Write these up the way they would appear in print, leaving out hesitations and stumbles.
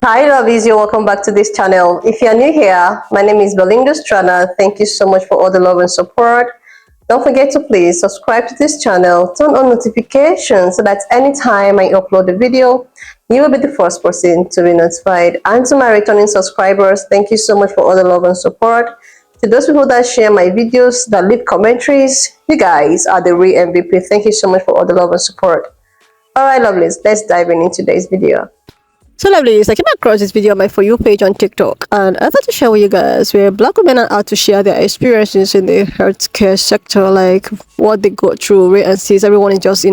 Hi lovies, you're welcome back to this channel. If you're new here, my name is Belinda Strana. Thank you so much for all the love and support. Don't forget to please subscribe to this channel, turn on notifications so that anytime I upload a video, you will be the first person to be notified. And to my returning subscribers, thank you so much for all the love and support. To those people that share my videos, that leave commentaries, you guys are the real MVP. Thank you so much for all the love and support. Alright lovelies, let's dive in today's video. So lovelies, I came across this video on my For You page on TikTok, and I thought to share with you guys where black women are out to share their experiences in the healthcare sector, like what they go through, and since everyone is just,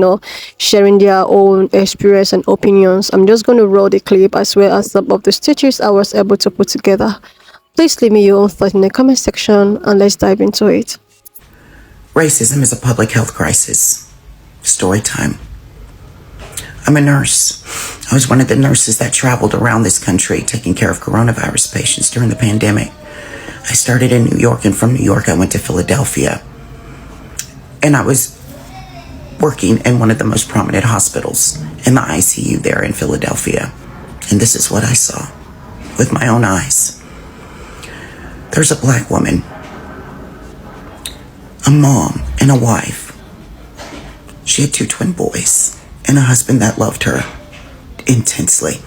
sharing their own experience and opinions. I'm just going to roll the clip as well as some of the stitches I was able to put together. Please leave me your own thoughts in the comment section and let's dive into it. Racism is a public health crisis. Story time. I'm a nurse. I was one of the nurses that traveled around this country taking care of coronavirus patients during the pandemic. I started in New York, and from New York I went to Philadelphia. And I was working in one of the most prominent hospitals in the ICU there in Philadelphia. And this is what I saw with my own eyes. There's a black woman, a mom and a wife. She had 2 twin boys and a husband that loved her intensely.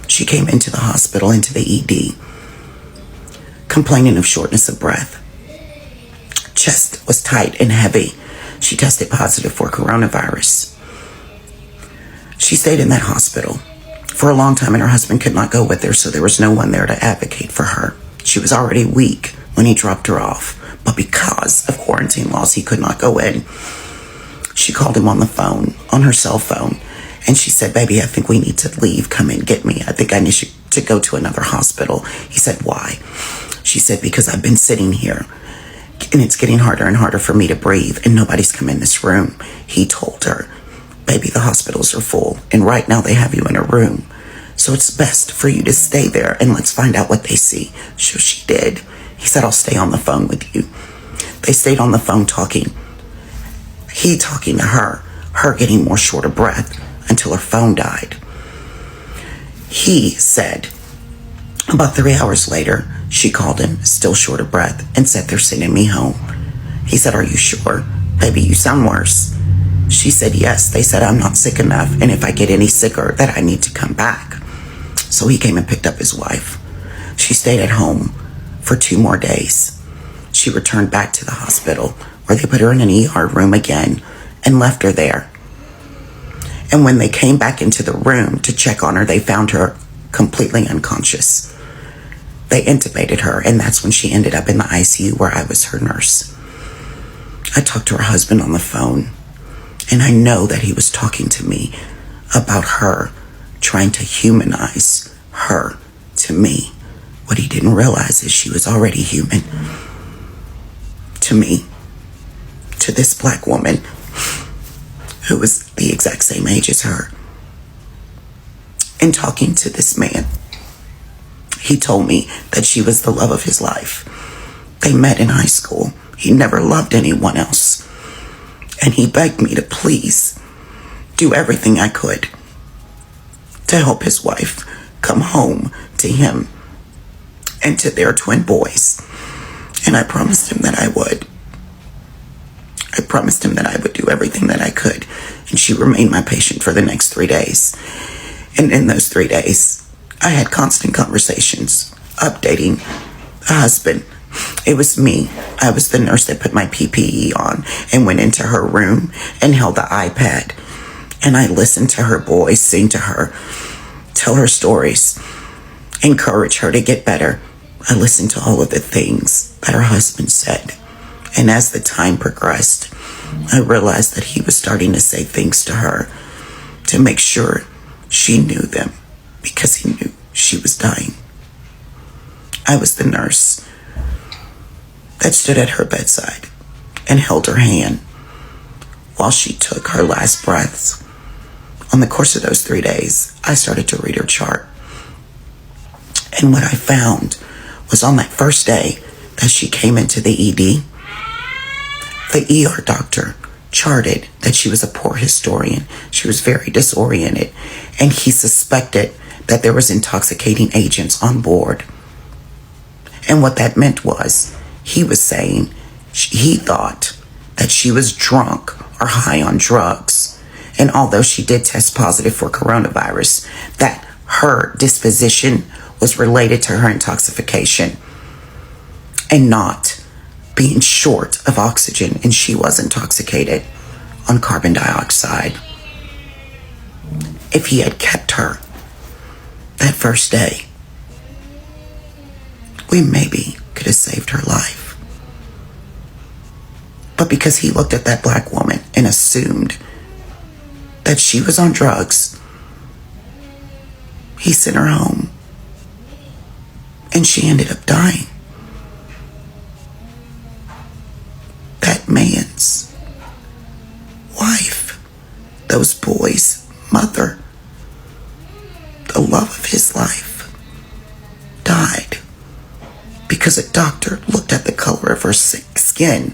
She came into the hospital, into the ED, complaining of shortness of breath. Chest was tight and heavy. She tested positive for coronavirus. She stayed in that hospital for a long time, and her husband could not go with her, so there was no one there to advocate for her. She was already weak when he dropped her off, but because of quarantine laws, he could not go in. She called him on the phone, on her cell phone, and she said, "Baby, I think we need to leave. Come and get me. I think I need to go to another hospital." He said, "Why?" She said, "Because I've been sitting here, and it's getting harder and harder for me to breathe, and nobody's come in this room." He told her, "Baby, the hospitals are full, and right now they have you in a room. So it's best for you to stay there, and let's find out what they see." So she did. He said, "I'll stay on the phone with you." They stayed on the phone talking. He talking to her getting more short of breath until her phone died. He said about 3 hours later, she called him, still short of breath, and said, "They're sending me home." He said, "Are you sure? Baby, you sound worse." She said, "Yes, they said I'm not sick enough, and if I get any sicker, that I need to come back." So he came and picked up his wife. She stayed at home for 2 more days. She returned back to the hospital, where they put her in an ER room again and left her there. And when they came back into the room to check on her, they found her completely unconscious. They intubated her, and that's when she ended up in the ICU where I was her nurse. I talked to her husband on the phone, and I know that he was talking to me about her, trying to humanize her to me. What he didn't realize is she was already human to me, to this black woman who was the exact same age as her. In talking to this man, he told me that she was the love of his life. They met in high school. He never loved anyone else. And he begged me to please do everything I could to help his wife come home to him and to their twin boys. And I promised him that I would. I promised him that I would do everything that I could. And she remained my patient for the next 3 days. And in those 3 days, I had constant conversations, updating the husband. It was me. I was the nurse that put my PPE on and went into her room and held the iPad. And I listened to her boys sing to her, tell her stories, encourage her to get better. I listened to all of the things that her husband said. And as the time progressed, I realized that he was starting to say things to her to make sure she knew them, because he knew she was dying. I was the nurse that stood at her bedside and held her hand while she took her last breaths. On the course of those 3 days, I started to read her chart. And what I found was on that first day that she came into the ED, the ER doctor charted that she was a poor historian. She was very disoriented, and he suspected that there was intoxicating agents on board. And what that meant was, he was saying he thought that she was drunk or high on drugs. And although she did test positive for coronavirus, that her disposition was related to her intoxication and not being short of oxygen, and she was intoxicated on carbon dioxide. If he had kept her that first day, we maybe could have saved her life. But because he looked at that black woman and assumed that she was on drugs, he sent her home, and she ended up dying. That man's wife, those boys' mother, the love of his life, died because a doctor looked at the color of her skin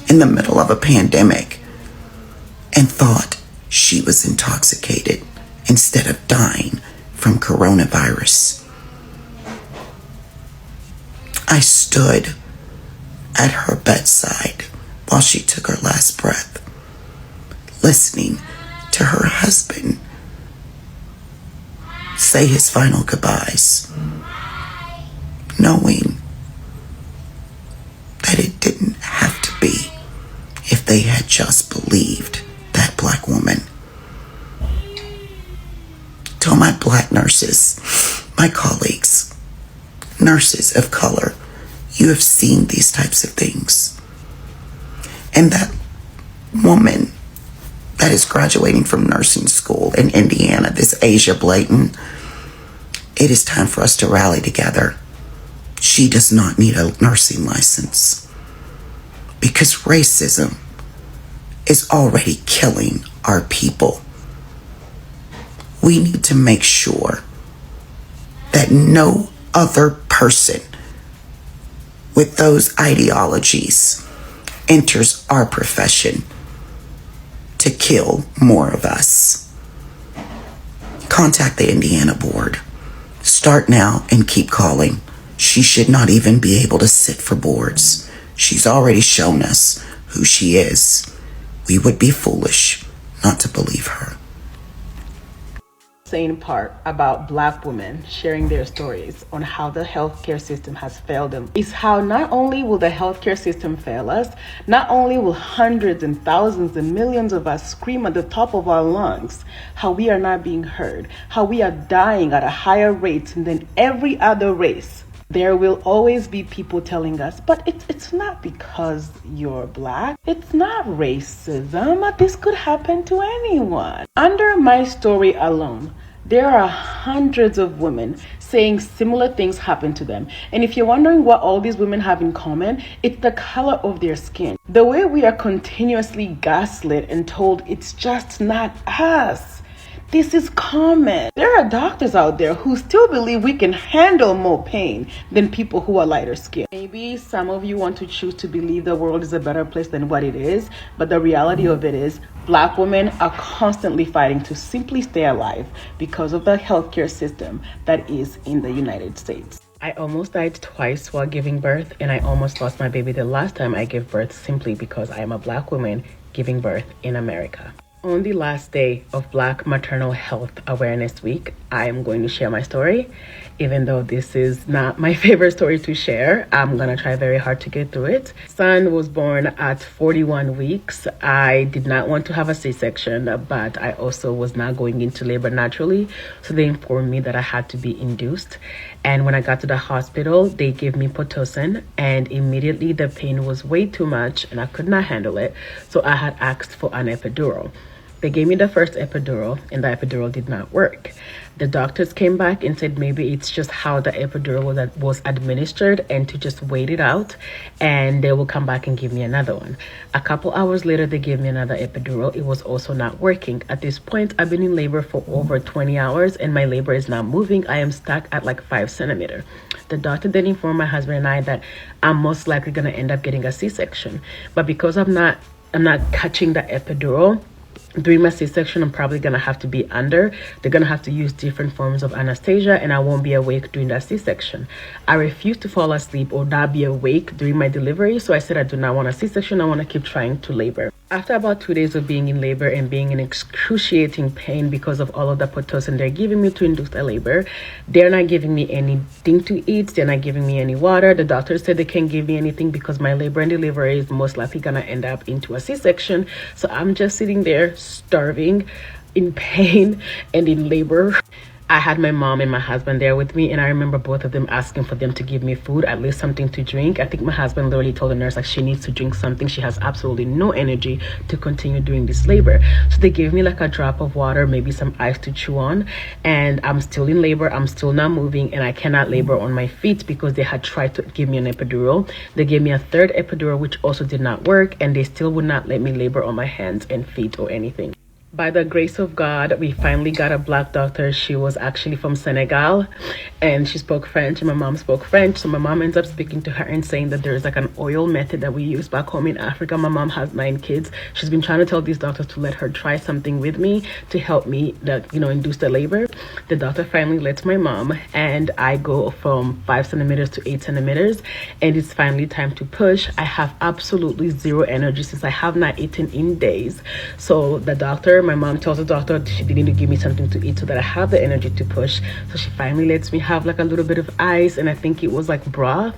in the middle of a pandemic and thought she was intoxicated instead of dying from coronavirus. I stood at her bedside while she took her last breath, listening to her husband say his final goodbyes, knowing that it didn't have to be if they had just believed that black woman. To all my black nurses, my colleagues, nurses of color, you have seen these types of things. And that woman that is graduating from nursing school in Indiana, this Asia Blayton, it is time for us to rally together. She does not need a nursing license because racism is already killing our people. We need to make sure that no other person with those ideologies enters our profession to kill more of us. Contact the Indiana board. Start now and keep calling. She should not even be able to sit for boards. She's already shown us who she is. We would be foolish not to believe her. Saying part about Black women sharing their stories on how the healthcare system has failed them is how not only will the healthcare system fail us, not only will hundreds and thousands and millions of us scream at the top of our lungs how we are not being heard, how we are dying at a higher rate than every other race. There will always be people telling us, but it's not because you're Black. It's not racism. This could happen to anyone. Under my story alone, there are hundreds of women saying similar things happen to them. And if you're wondering what all these women have in common, it's the color of their skin. The way we are continuously gaslit and told it's just not us. This is common. There are doctors out there who still believe we can handle more pain than people who are lighter skinned. Maybe some of you want to choose to believe the world is a better place than what it is, but the reality of it is Black women are constantly fighting to simply stay alive because of the healthcare system that is in the United States. I almost died twice while giving birth, and I almost lost my baby the last time I gave birth simply because I am a Black woman giving birth in America. On the last day of Black Maternal Health Awareness Week, I am going to share my story. Even though this is not my favorite story to share, I'm gonna try very hard to get through it. Son was born at 41 weeks. I did not want to have a C-section, but I also was not going into labor naturally. So they informed me that I had to be induced. And when I got to the hospital, they gave me Pitocin, and immediately the pain was way too much and I could not handle it. So I had asked for an epidural. They gave me the first epidural, and the epidural did not work. The doctors came back and said maybe it's just how the epidural was administered and to just wait it out, and they will come back and give me another one. A couple hours later, they gave me another epidural. It was also not working. At this point, I've been in labor for over 20 hours, and my labor is not moving. I am stuck at like 5 centimeters. The doctor then informed my husband and I that I'm most likely going to end up getting a C-section. But because I'm not catching the epidural, during my C-section, I'm probably gonna have to be under. They're gonna have to use different forms of anesthesia, and I won't be awake during that C-section. I refuse to fall asleep or not be awake during my delivery, so I said I do not want a C-section. I want to keep trying to labor. After about 2 days of being in labor and being in excruciating pain because of all of the Pitocin they're giving me to induce the labor, they're not giving me anything to eat. They're not giving me any water. The doctor said they can't give me anything because my labor and delivery is most likely gonna end up into a C-section. So I'm just sitting there starving, in pain, and in labor. I had my mom and my husband there with me, and I remember both of them asking for them to give me food, at least something to drink. I think my husband literally told the nurse like she needs to drink something. She has absolutely no energy to continue doing this labor. So they gave me like a drop of water, maybe some ice to chew on, and I'm still in labor. I'm still not moving, and I cannot labor on my feet because they had tried to give me an epidural. They gave me a third epidural, which also did not work, and they still would not let me labor on my hands and feet or anything. By the grace of God, we finally got a black doctor. She was actually from Senegal, and she spoke French, and my mom spoke French. So my mom ends up speaking to her and saying that there's like an oil method that we use back home in Africa. My mom has 9 kids. She's been trying to tell these doctors to let her try something with me to help me induce the labor. The doctor finally lets my mom, and I go from 5 centimeters to 8 centimeters, and it's finally time to push. I have absolutely zero energy since I have not eaten in days. So my mom tells the doctor she didn't need to give me something to eat so that I have the energy to push. So she finally lets me have like a little bit of ice, and I think it was like broth.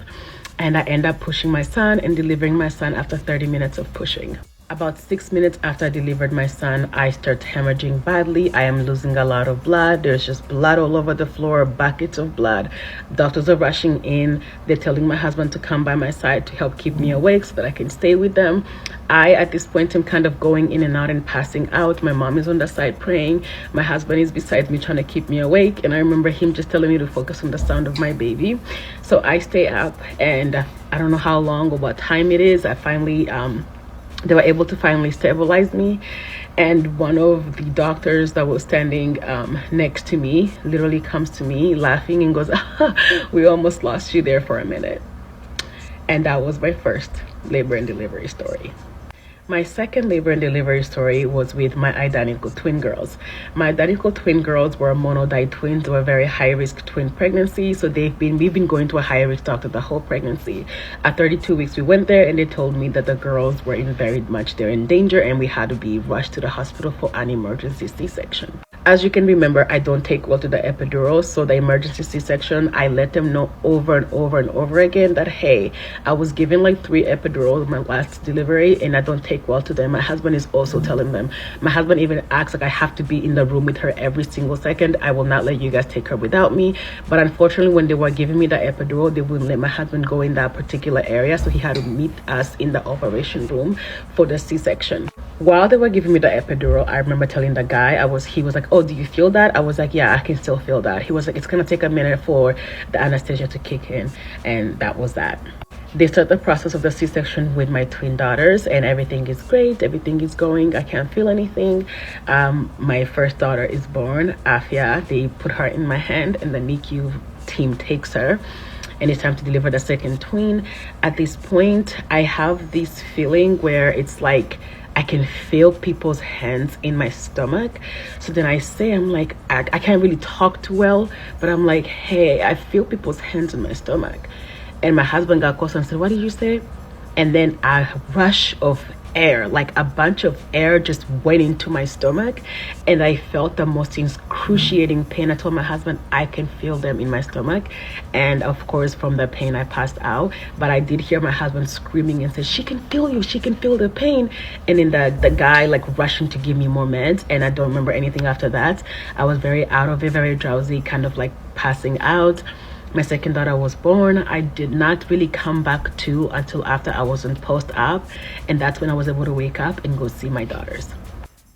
And I end up pushing my son and delivering my son after 30 minutes of pushing. About 6 minutes after I delivered my son, I start hemorrhaging badly. I am losing a lot of blood. There's just blood all over the floor, buckets of blood. Doctors are rushing in. They're telling my husband to come by my side to help keep me awake so that I can stay with them. At this point, am kind of going in and out and passing out. My mom is on the side praying. My husband is beside me trying to keep me awake. And I remember him just telling me to focus on the sound of my baby. So I stay up, and I don't know how long or what time it is. They were able to finally stabilize me, and one of the doctors that was standing next to me literally comes to me laughing and goes, "We almost lost you there for a minute." And that was my first labor and delivery story. My second labor and delivery story was with my identical twin girls. My identical twin girls were monodyne twins. They were very high-risk twin pregnancies, so we've been going to a high-risk doctor the whole pregnancy. At 32 weeks, we went there, and they told me that the girls were they're in danger, and we had to be rushed to the hospital for an emergency C-section. As you can remember, I don't take well to the epidural, so the emergency C-section, I let them know over and over and over again that, hey, I was given like 3 epidurals my last delivery, and I don't take well to them. My husband is also telling them. My husband even acts like I have to be in the room with her every single second. I will not let you guys take her without me. But unfortunately, when they were giving me the epidural, they wouldn't let my husband go in that particular area, so he had to meet us in the operation room for the C-section. While they were giving me the epidural, I remember telling the guy, he was like, "Oh, do you feel that?" I was like, "Yeah, I can still feel that." He was like, "It's gonna take a minute for the anesthesia to kick in," and that was that. They start the process of the C-section with my twin daughters, and everything is great. Everything is going. I can't feel anything. My first daughter is born, Afia. They put her in my hand, and the NICU team takes her, and it's time to deliver the second twin. At this point, I have this feeling where it's like I can feel people's hands in my stomach. So then I'm like, I can't really talk too well, but I'm like, hey, I feel people's hands in my stomach. And my husband got close and said, "What did you say?" And then a rush of air, like a bunch of air just went into my stomach, and I felt the most excruciating pain. I told my husband I can feel them in my stomach, and of course from the pain I passed out. But I did hear my husband screaming and said, "She can feel you, she can feel the pain." And then the guy like rushing to give me more meds, and I don't remember anything after that. I was very out of it, very drowsy, kind of like passing out. My second daughter was born. I did not really come back to until after I was in post-op, and that's when I was able to wake up and go see my daughters.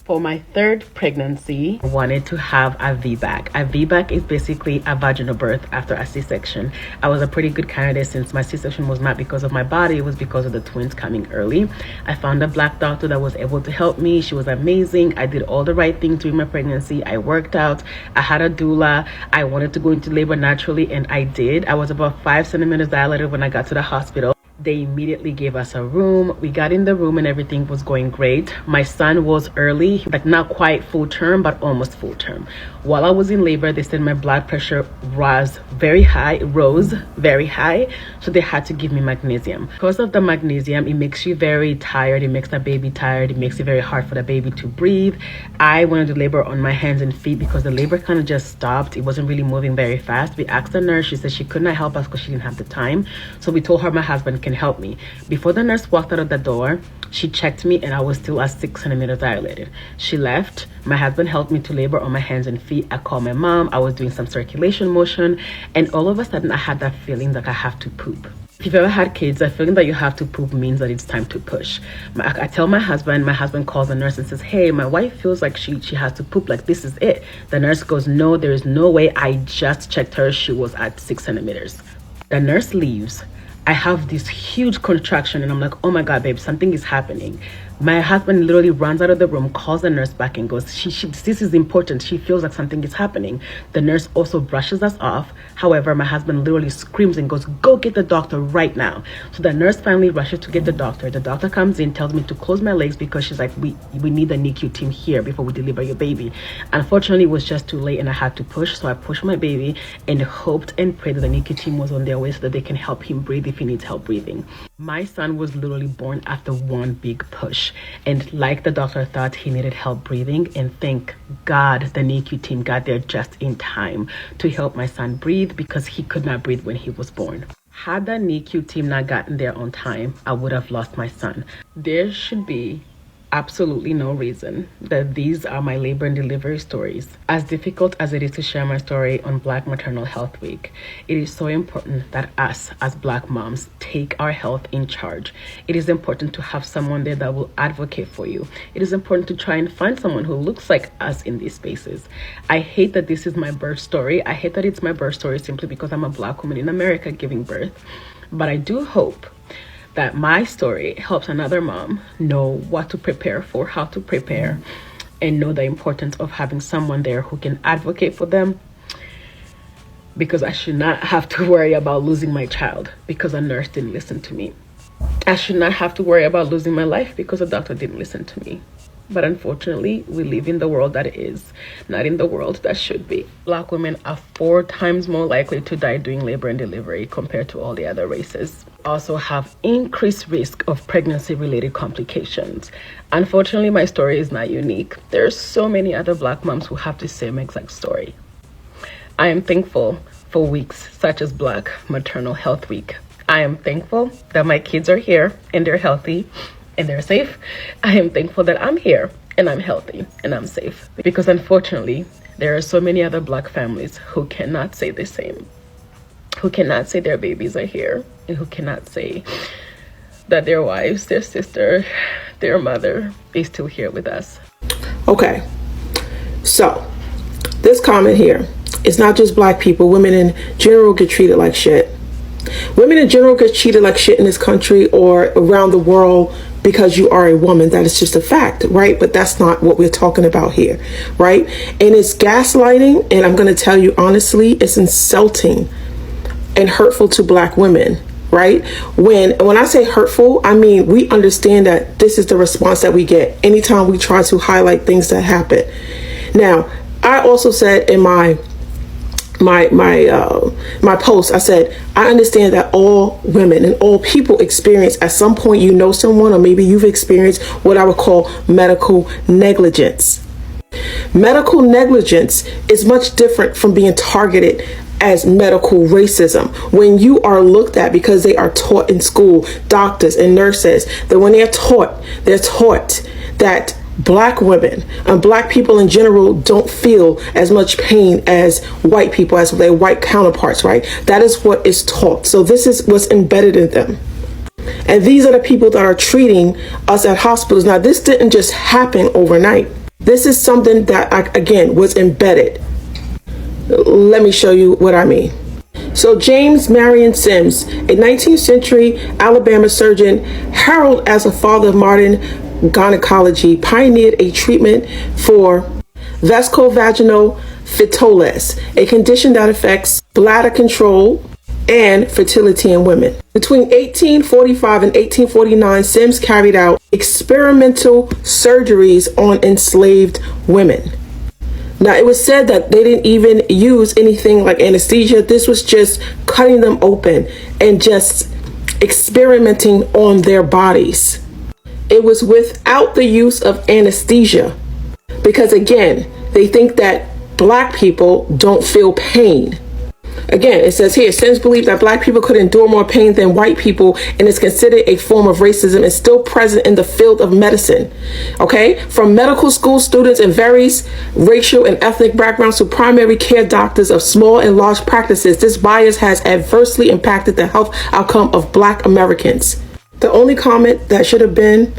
For my third pregnancy, I wanted to have a VBAC. A VBAC is basically a vaginal birth after a C-section. I was a pretty good candidate since my C-section was not because of my body, it was because of the twins coming early. I found a black doctor that was able to help me. She was amazing. I did all the right things during my pregnancy. I worked out. I had a doula. I wanted to go into labor naturally, and I did. I was about 5 centimeters dilated when I got to the hospital. They immediately gave us a room. We got in the room and everything was going great. My son was early, like not quite full term, but almost full term. While I was in labor, they said my blood pressure rose very high, so they had to give me magnesium. Because of the magnesium, it makes you very tired. It makes the baby tired. It makes it very hard for the baby to breathe. I went into labor on my hands and feet because the labor kind of just stopped. It wasn't really moving very fast. We asked the nurse. She said she could not help us because she didn't have the time. So we told her my husband can help me. Before the nurse walked out of the door, she checked me and I was still at 6 centimeters dilated. She left. My husband helped me to labor on my hands and feet. I called my mom. I was doing some circulation motion, and all of a sudden I had that feeling like I have to poop. If you've ever had kids, the feeling that you have to poop means that it's time to push. I tell my husband calls the nurse and says, hey, my wife feels like she has to poop, like this is it. The nurse goes, no, there is no way. I just checked her. She was at 6 centimeters. The nurse leaves. I have this huge contraction and I'm like, oh my God, babe, something is happening. My husband literally runs out of the room, calls the nurse back and goes, this is important. She feels like something is happening. The nurse also brushes us off. However, my husband literally screams and goes, go get the doctor right now. So the nurse finally rushes to get the doctor. The doctor comes in, tells me to close my legs because she's like, we need the NICU team here before we deliver your baby. Unfortunately, it was just too late and I had to push. So I pushed my baby and hoped and prayed that the NICU team was on their way so that they can help him breathe if he needs help breathing. My son was literally born after one big push. And like the doctor thought, he needed help breathing. And thank God the NICU team got there just in time to help my son breathe because he could not breathe when he was born. Had the NICU team not gotten there on time, I would have lost my son. There should be absolutely no reason that these are my labor and delivery stories. As difficult as it is to share my story on Black Maternal Health Week, it is so important that us as Black moms take our health in charge. It is important to have someone there that will advocate for you. It is important to try and find someone who looks like us in these spaces. I hate that this is my birth story. I hate that it's my birth story simply because I'm a Black woman in America giving birth. But I do hope that my story helps another mom know what to prepare for, how to prepare, and know the importance of having someone there who can advocate for them, because I should not have to worry about losing my child because a nurse didn't listen to me. I should not have to worry about losing my life because a doctor didn't listen to me. But unfortunately, we live in the world that is, not in the world that should be. Black women are 4 times more likely to die during labor and delivery compared to all the other races. Also have increased risk of pregnancy-related complications. Unfortunately, my story is not unique. There are so many other Black moms who have the same exact story. I am thankful for weeks such as Black Maternal Health Week. I am thankful that my kids are here and they're healthy and they're safe. I am thankful that I'm here and I'm healthy and I'm safe, because unfortunately, there are so many other Black families who cannot say the same, who cannot say their babies are here, and who cannot say that their wives, their sister, their mother is still here with us. Okay, so this comment here, it's not just Black people. Women in general get treated like shit. Women in general get treated like shit in this country or around the world because you are a woman. That is just a fact, right? But that's not what we're talking about here, right? And it's gaslighting, and I'm going to tell you honestly, it's insulting and hurtful to Black women, right? When I say hurtful, I mean we understand that this is the response that we get anytime we try to highlight things that happen. Now, I also said in my post, I said, I understand that all women and all people experience at some point, you know, someone, or maybe you've experienced what I would call medical negligence. Medical negligence is much different from being targeted as medical racism. When you are looked at because they are taught in school, doctors and nurses, that when they're taught that Black women and Black people in general don't feel as much pain as white people, as their white counterparts, right? That is what is taught. So this is what's embedded in them. And these are the people that are treating us at hospitals. Now, this didn't just happen overnight. This is something that, again, was embedded. Let me show you what I mean. So James Marion Sims, a 19th century Alabama surgeon, heralded as a father of modern gynecology, pioneered a treatment for vasculovaginal phytoles, a condition that affects bladder control and fertility in women. Between 1845 and 1849, Sims carried out experimental surgeries on enslaved women. Now, it was said that they didn't even use anything like anesthesia. This was just cutting them open and just experimenting on their bodies. It was without the use of anesthesia because, again, they think that black people don't feel pain. Again, it says here, Sims believed that black people could endure more pain than white people and is considered a form of racism and still present in the field of medicine. Okay? From medical school students in various racial and ethnic backgrounds to primary care doctors of small and large practices, this bias has adversely impacted the health outcome of black Americans. The only comment that should have been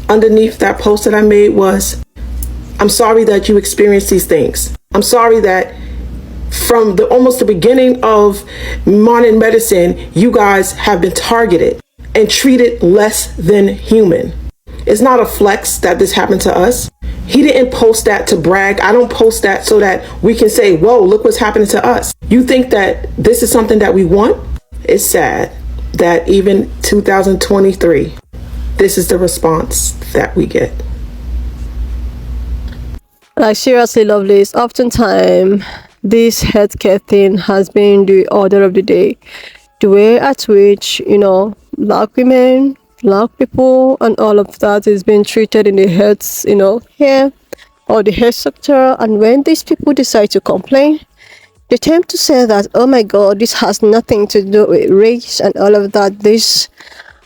underneath that post that I made was, I'm sorry that you experienced these things. I'm sorry that from almost the beginning of modern medicine, you guys have been targeted and treated less than human. It's not a flex that this happened to us. He didn't post that to brag. I don't post that so that we can say, whoa, look what's happening to us. You think that this is something that we want? It's sad that even 2023, this is the response that we get. Like, seriously, lovelies, oftentimes this healthcare thing has been the order of the day. The way at which, black women, black people, and all of that is being treated in the health, here or the health sector. And when these people decide to complain, they tend to say that, oh my God, this has nothing to do with race and all of that. This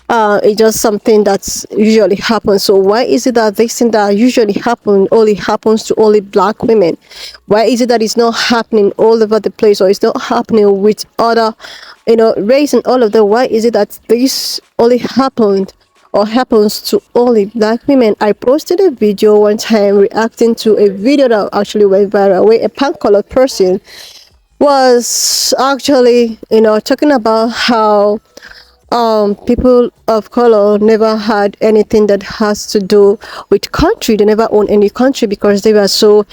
it's just something that's usually happens. So why is it that this thing that usually only happens to only black women? Why is it that it's not happening all over the place, or it's not happening with other, race and all of that? Why is it that this only happened or happens to only black women? I posted a video one time reacting to a video that actually went viral, where a pan-colored person was actually, talking about how people of color never had anything that has to do with country. They never owned any country because they were so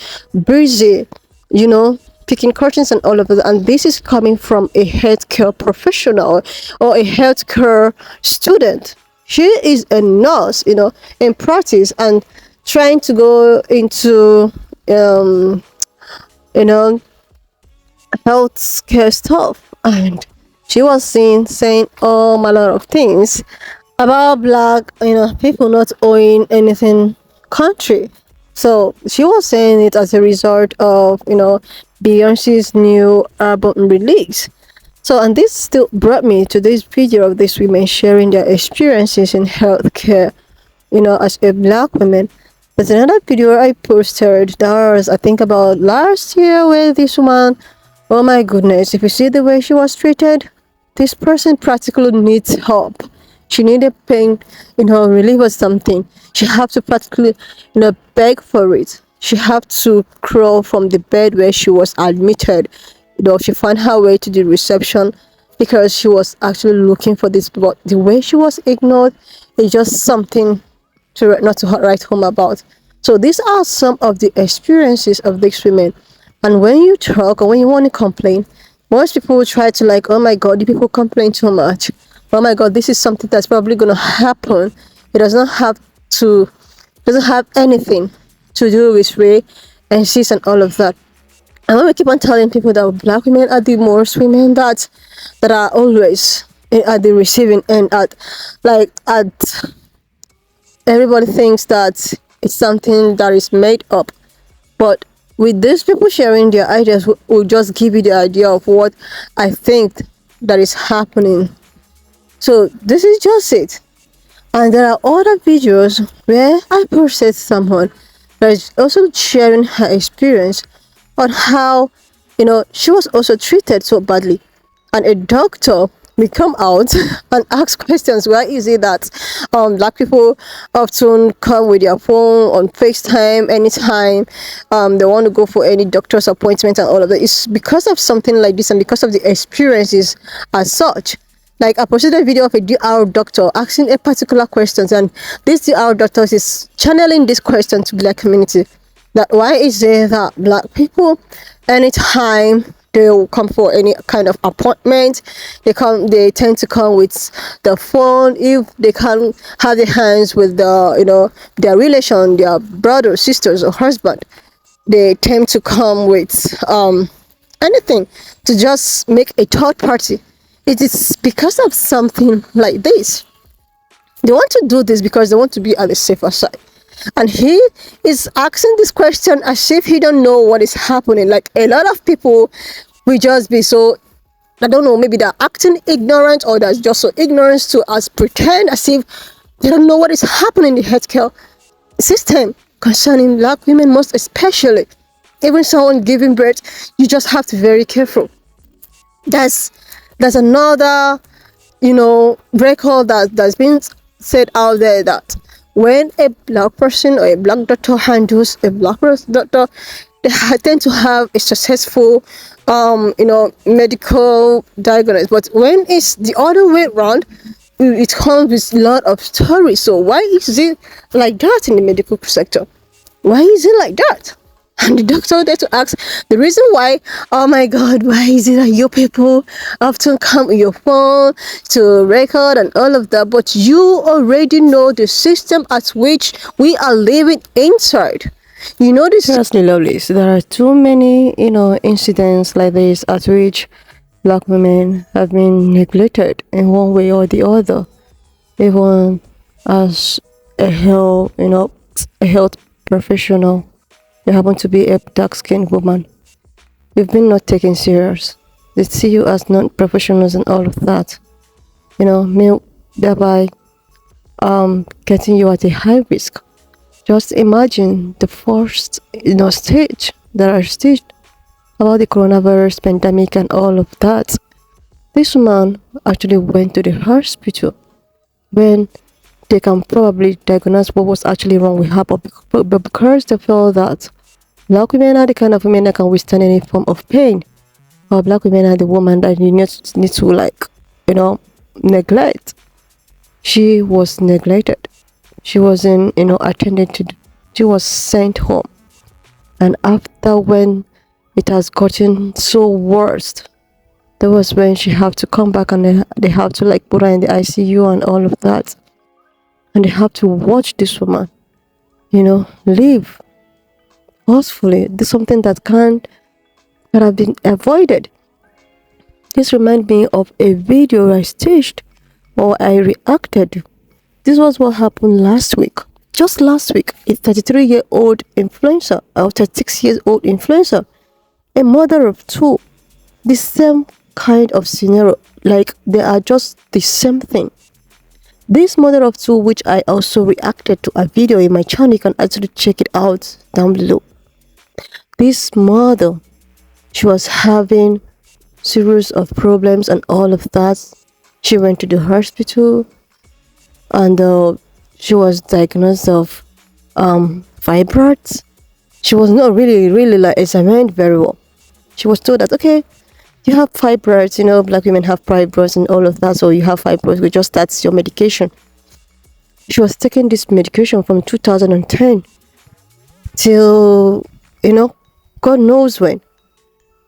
busy, picking curtains and all of that. And this is coming from a healthcare professional or a healthcare student. She is a nurse, in practice, and trying to go into, healthcare stuff. And she was saying a lot of things about black, people not owing anything country. So she was saying it as a result of, Beyonce's new album release. So, and this still brought me to this video of these women sharing their experiences in healthcare, as a black woman. There's another video I posted that was, I think, about last year, where this woman, oh my goodness, if you see the way she was treated, this person practically needs help. She needed pain, relief or something. She had to practically, beg for it. She had to crawl from the bed where she was admitted. She found her way to the reception because she was actually looking for this. But the way she was ignored is just something not to write home about. So these are some of the experiences of these women. And when you talk or when you want to complain, most people will try to oh my God, the people complain too much. Oh my God, this is something that's probably going to happen. It doesn't have anything to do with race and cis and all of that. And when we keep on telling people that black women are the most women that are always at the receiving end, everybody thinks that it's something that is made up. But with these people sharing their ideas, will just give you the idea of what I think that is happening. So this is just it. And there are other videos where I posted someone that is also sharing her experience on how, she was also treated so badly. And a doctor will come out and ask questions. Why is it that black people often come with their phone on FaceTime anytime they want to go for any doctor's appointment and all of that? It's because of something like this and because of the experiences as such. Like, I posted a video of a DR doctor asking a particular question, and this DR doctor is channeling this question to black community. That why is it that black people, anytime they will come for any kind of appointment. They tend to come with the phone. If they can't have their hands with their relation, their brothers, sisters, or husband, they tend to come with anything to just make a third party. It is because of something like this. They want to do this because they want to be at the safer side. And he is asking this question as if he don't know what is happening. Like, a lot of people will just be so, I don't know, maybe they're acting ignorant, or that's just so ignorant to us pretend as if they don't know what is happening in the healthcare system concerning black women, most especially. Even someone giving birth, you just have to be very careful. That's another record that's been said out there, that when a black person or a black doctor handles a black doctor, they tend to have a successful medical diagnosis. But when it's the other way around, it comes with a lot of stories. So why is it like that in the medical sector? Why is it like that? And the doctor there to ask the reason why. Oh my God, why is it that you people often come with your phone to record and all of that, but you already know the system at which we are living inside? You know this. Seriously, Lovelace, there are too many, incidents like this at which black women have been neglected in one way or the other, even as a health professional. You happen to be a dark-skinned woman. You've been not taken serious. They see you as non-professionals and all of that. Thereby getting you at a high risk. Just imagine the first stage that are staged about the coronavirus pandemic and all of that. This woman actually went to the hospital when they can probably diagnose what was actually wrong with her, but because they felt that black women are the kind of women that can withstand any form of pain, or black women are the woman that you need to neglect. She was neglected. She wasn't attended to. She was sent home, and after, when it has gotten so worst, that was when she have to come back, and they have to put her in the ICU and all of that. And they have to watch this woman, live forcefully. This is something that could have been avoided. This reminds me of a video I staged, or I reacted. This was what happened last week. Just last week, a 33-year-old influencer, or 36-year-old influencer, a mother of two, the same kind of scenario, like they are just the same thing. This mother of two, which I also reacted to a video in my channel, you can actually check it out down below. This mother, she was having series of problems and all of that. She went to the hospital, and she was diagnosed of fibroids. She was not really examined very well. She was told that, okay, you have fibroids, black women have fibroids and all of that, so you have fibroids, we just start your medication. She was taking this medication from 2010 till, God knows when.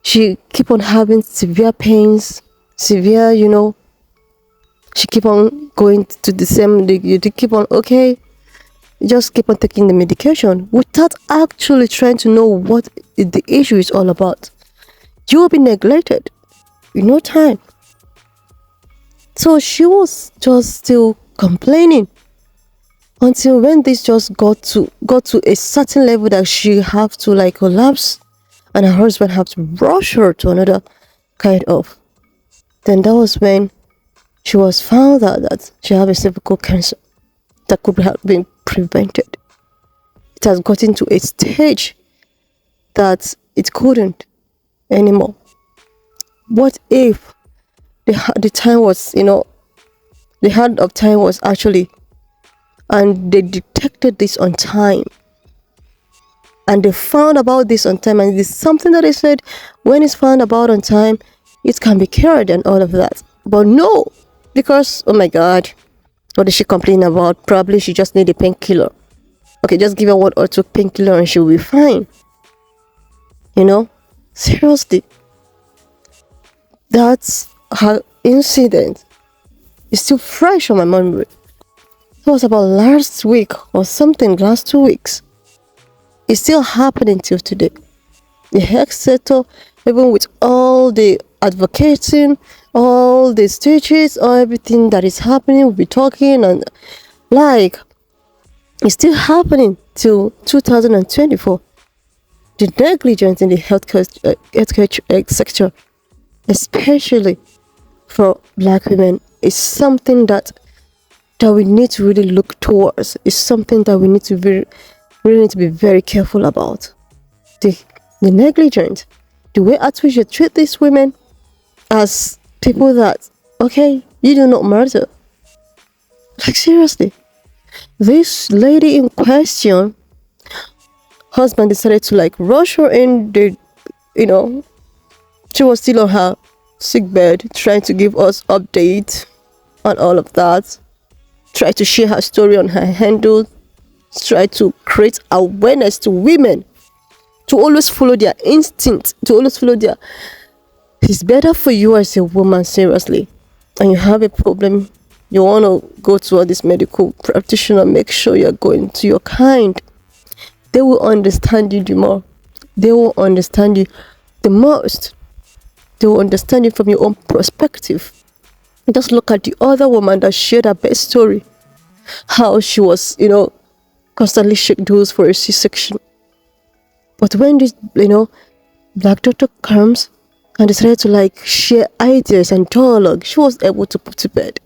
She keep on having severe pains, she keep on going to the same, you keep on, okay, just keep on taking the medication without actually trying to know what the issue is all about. You will be neglected in no time. So she was just still complaining until when this just got to a certain level that she have to collapse, and her husband have to rush her to another kind of. Then that was when she was found out that she had a cervical cancer that could have been prevented. It has gotten to a stage that it couldn't anymore. What if the time was, the hand of time was actually, and they detected this on time, and they found about this on time, and it's something that they said, when it's found about on time, it can be cured and all of that. But no, because, oh my God, what is she complaining about? Probably she just need a painkiller. Okay, just give her 1 or 2 painkiller and she'll be fine. Seriously. That her incident is still fresh on my memory. It was about last week or something, last 2 weeks. It's still happening till today. The health sector, even with all the advocating, all the stages, all everything that is happening, we'll be talking and like it's still happening till 2024. The negligence in the healthcare sector, especially for black women, is something that we need to really look towards. It's something that we need to really need to be very careful about. The negligence, the way at which you treat these women as people that, okay, you do not matter. Like seriously, this lady in question, husband decided to like rush her in. She was still on her sick bed, trying to give us update on all of that. Try to share her story on her handle. Try to create awareness to women to always follow their instinct, to always follow their. It's better for you as a woman, seriously, and you have a problem. You want to go to all this medical practitioner. Make sure you're going to your kind. They will understand you the more. They will understand you the most. They will understand you from your own perspective. Just look at the other woman that shared her best story. How she was, constantly scheduled for a C-section. But when this, black doctor comes and decided to like share ideas and dialogue, she was able to put to bed.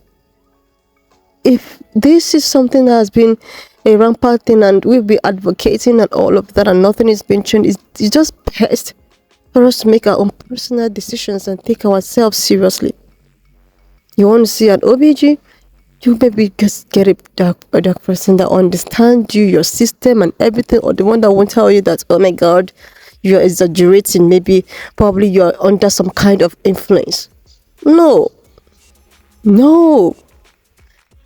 If this is something that has been a rampant thing and we've been advocating and all of that and nothing is being changed, it's just best for us to make our own personal decisions and take ourselves seriously. You want to see an OBG? You maybe just get a dark person that understands you, your system and everything, or the one that won't tell you that, oh my God, you're exaggerating, maybe probably you're under some kind of influence. No.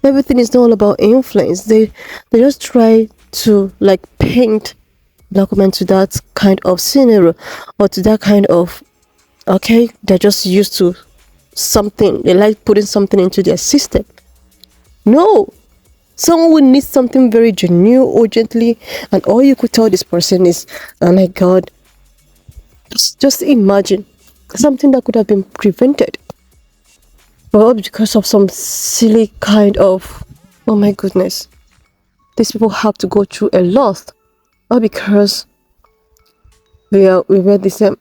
Everything is not all about influence. They just try to like paint black women to that kind of scenario or to that kind of, okay, they're just used to something. They like putting something into their system. No, someone will need something very genuine urgently, and all you could tell this person is, oh my God, just imagine something that could have been prevented, but because of some silly kind of, oh my goodness, these people have to go through a lot, or because we wear the same,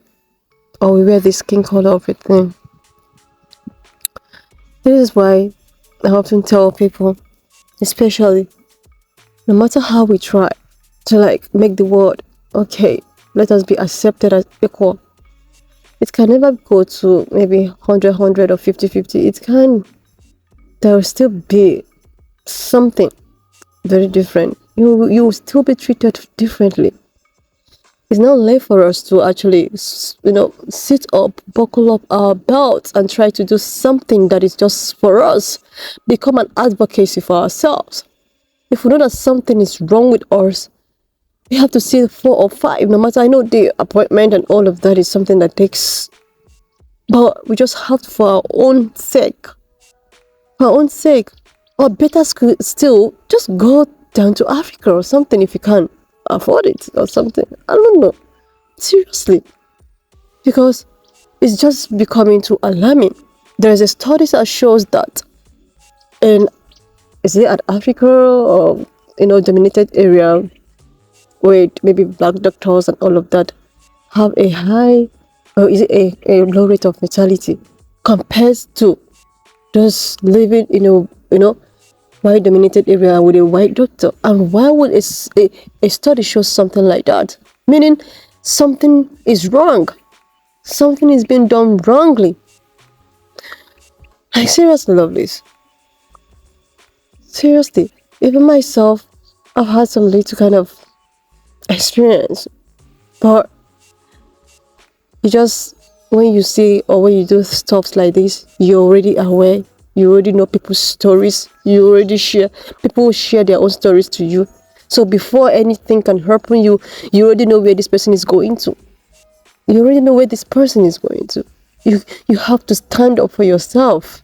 or we wear the skin color of a thing. This is why I often tell people, especially, no matter how we try to like make the world, okay, let us be accepted as equal, it can never go to maybe 100 or 50-50. There will still be something very different. You will still be treated differently. It's not left for us to actually, sit up, buckle up our belts and try to do something that is just for us. Become an advocacy for ourselves. If we know that something is wrong with us, we have to see 4 or 5. No matter, I know the appointment and all of that is something that takes, but we just have to, for our own sake. Or better still, just go down to Africa or something if you can afford it or something. I don't know, seriously, because it's just becoming too alarming. There's a study that shows that is it at Africa or dominated area where maybe black doctors and all of that have a high, or is it a low rate of mortality compared to those living in a white dominated area with a white doctor? And why would a study show something like that? Meaning something is wrong, something is being done wrongly. I seriously love this. Seriously, even myself, I've had some little kind of experience, but you just, when you see or when you do stuff like this, you're already aware. You already know people's stories. You already people will share their own stories to you. So before anything can happen, you already know where this person is going to. You already know where this person is going to. You have to stand up for yourself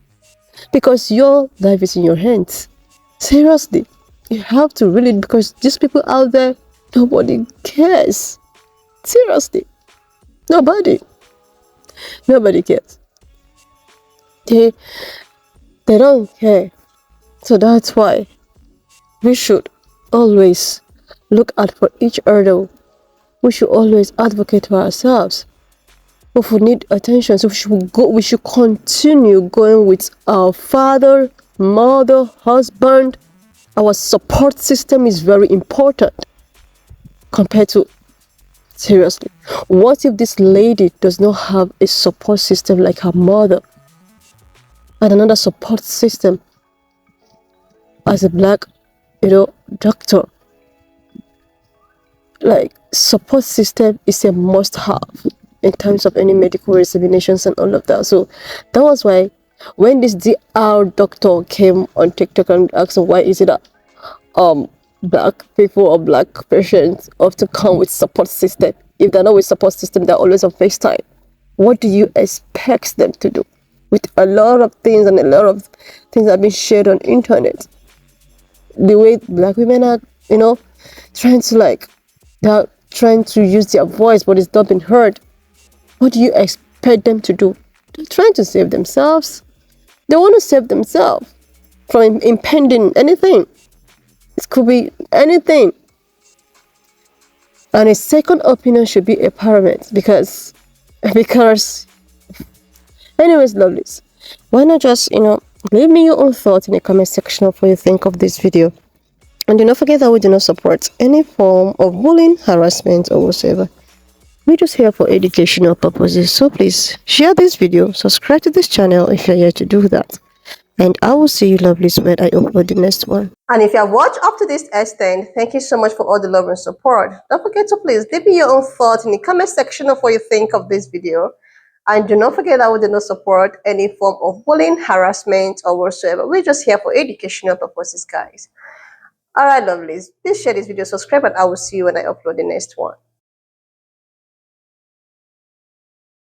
because your life is in your hands. Seriously, you have to really, because these people out there, nobody cares. Seriously, nobody cares. They don't care. So that's why we should always look out for each other. We should always advocate for ourselves. If we need attention, so we should continue going with our father, mother, husband. Our support system is very important compared to, seriously, what if this lady does not have a support system like her mother and another support system as a black, doctor? Like, support system is a must have in terms of any medical examinations and all of that. So that was why when this DR doctor came on TikTok and asked him why is it that black people or black patients often come with support system. If they're not with support system, they're always on FaceTime. What do you expect them to do? With a lot of things and a lot of things that have been shared on internet. The way black women are, trying to they're trying to use their voice, but it's not being heard. What do you expect them to do? They're trying to save themselves. They want to save themselves from impending anything. It could be anything. And a second opinion should be a paramount because anyways, lovelies, why not just, leave me your own thoughts in the comment section of what you think of this video. And do not forget that we do not support any form of bullying, harassment, or whatsoever. We're just here for educational purposes. So please share this video, subscribe to this channel if you're here to do that. And I will see you lovelies when I upload the next one. And if you have watched up to this extent, thank you so much for all the love and support. Don't forget to please leave me your own thoughts in the comment section of what you think of this video. And do not forget that we do not support any form of bullying, harassment, or whatsoever. We're just here for educational purposes, guys. Alright, lovelies. Please share this video, subscribe, and I will see you when I upload the next one.